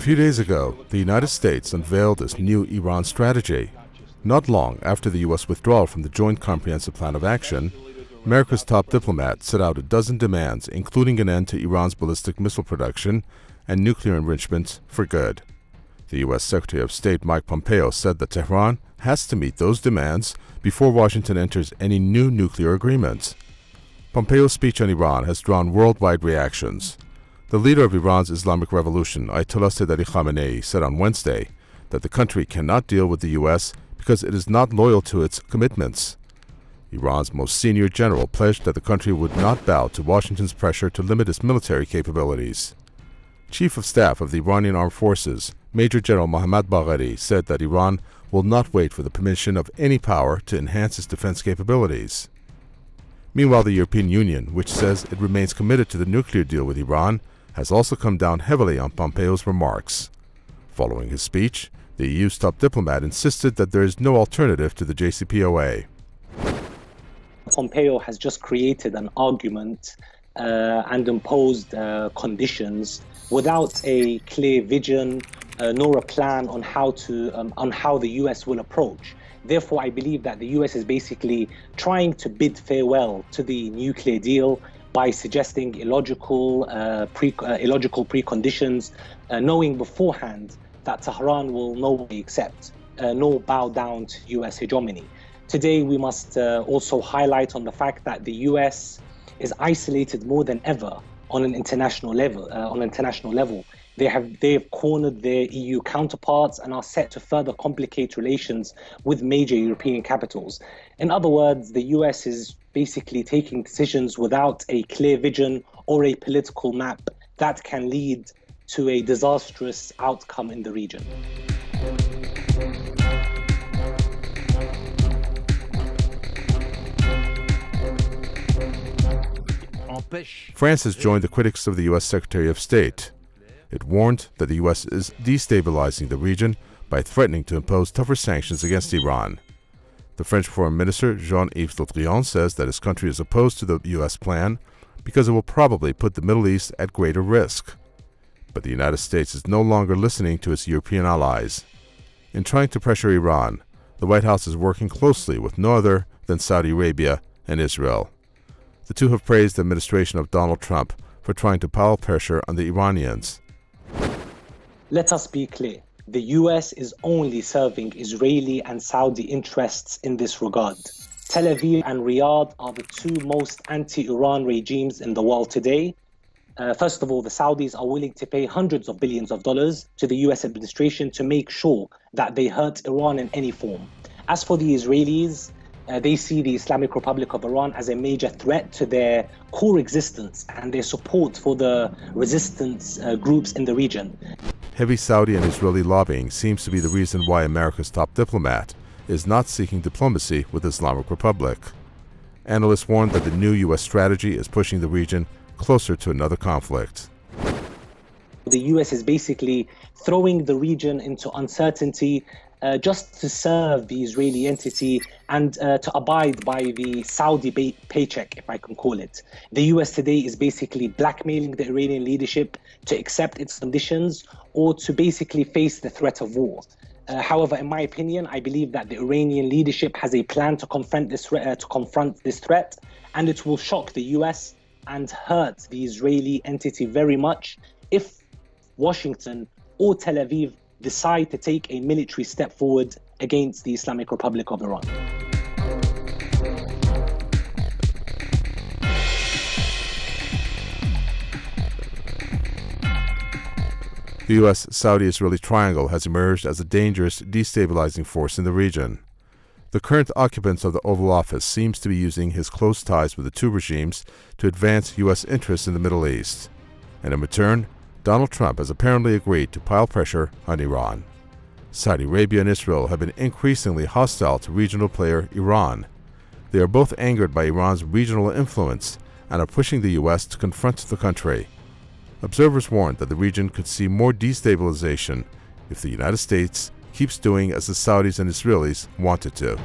few days ago, the United States unveiled its new Iran strategy. Not long after the U.S. withdrawal from the Joint Comprehensive Plan of Action, America's top diplomat set out a dozen demands, including an end to Iran's ballistic missile production and nuclear enrichment for good. The U.S. Secretary of State Mike Pompeo said that Tehran has to meet those demands before Washington enters any new nuclear agreement. Pompeo's speech on Iran has drawn worldwide reactions. The leader of Iran's Islamic revolution, Ayatollah Seyyed Khamenei, said on Wednesday that the country cannot deal with the U.S. because it is not loyal to its commitments. Iran's most senior general pledged that the country would not bow to Washington's pressure to limit its military capabilities. Chief of Staff of the Iranian Armed Forces, Major General Mohammad Bagheri, said that Iran will not wait for the permission of any power to enhance its defense capabilities. Meanwhile, the European Union, which says it remains committed to the nuclear deal with Iran, has also come down heavily on Pompeo's remarks. Following his speech, the EU's top diplomat insisted that there is no alternative to the JCPOA. Pompeo has just created an argument and imposed conditions without a clear vision nor a plan on how the US will approach. Therefore, I believe that the US is basically trying to bid farewell to the nuclear deal by suggesting illogical preconditions, knowing beforehand that Tehran will nor accept nor bow down to US hegemony. Today, we must also highlight on the fact that the US is isolated more than ever on an international level. They have cornered their EU counterparts and are set to further complicate relations with major European capitals. In other words, the US is basically taking decisions without a clear vision or a political map that can lead to a disastrous outcome in the region. France has joined the critics of the U.S. Secretary of State. It warned that the U.S. is destabilizing the region by threatening to impose tougher sanctions against Iran. The French Foreign Minister Jean-Yves Le Drian says that his country is opposed to the U.S. plan because it will probably put the Middle East at greater risk. But the United States is no longer listening to its European allies. In trying to pressure Iran, the White House is working closely with no other than Saudi Arabia and Israel. The two have praised the administration of Donald Trump for trying to pile pressure on the Iranians. Let us be clear. The US is only serving Israeli and Saudi interests in this regard. Tel Aviv and Riyadh are the two most anti-Iran regimes in the world today. First of all, the Saudis are willing to pay hundreds of billions of dollars to the US administration to make sure that they hurt Iran in any form. As for the Israelis, they see the Islamic Republic of Iran as a major threat to their core existence and their support for the resistance groups in the region. Heavy Saudi and Israeli lobbying seems to be the reason why America's top diplomat is not seeking diplomacy with the Islamic Republic. Analysts warn that the new U.S. strategy is pushing the region closer to another conflict. The U.S. is basically throwing the region into uncertainty just to serve the Israeli entity and to abide by the Saudi paycheck, if I can call it. The US today is basically blackmailing the Iranian leadership to accept its conditions or to basically face the threat of war. However, in my opinion, I believe that the Iranian leadership has a plan to confront this threat, and it will shock the US and hurt the Israeli entity very much if Washington or Tel Aviv decide to take a military step forward against the Islamic Republic of Iran. The U.S.-Saudi-Israeli triangle has emerged as a dangerous, destabilizing force in the region. The current occupant of the Oval Office seems to be using his close ties with the two regimes to advance U.S. interests in the Middle East. And in return, Donald Trump has apparently agreed to pile pressure on Iran. Saudi Arabia and Israel have been increasingly hostile to regional player Iran. They are both angered by Iran's regional influence and are pushing the U.S. to confront the country. Observers warned that the region could see more destabilization if the United States keeps doing as the Saudis and Israelis want it to.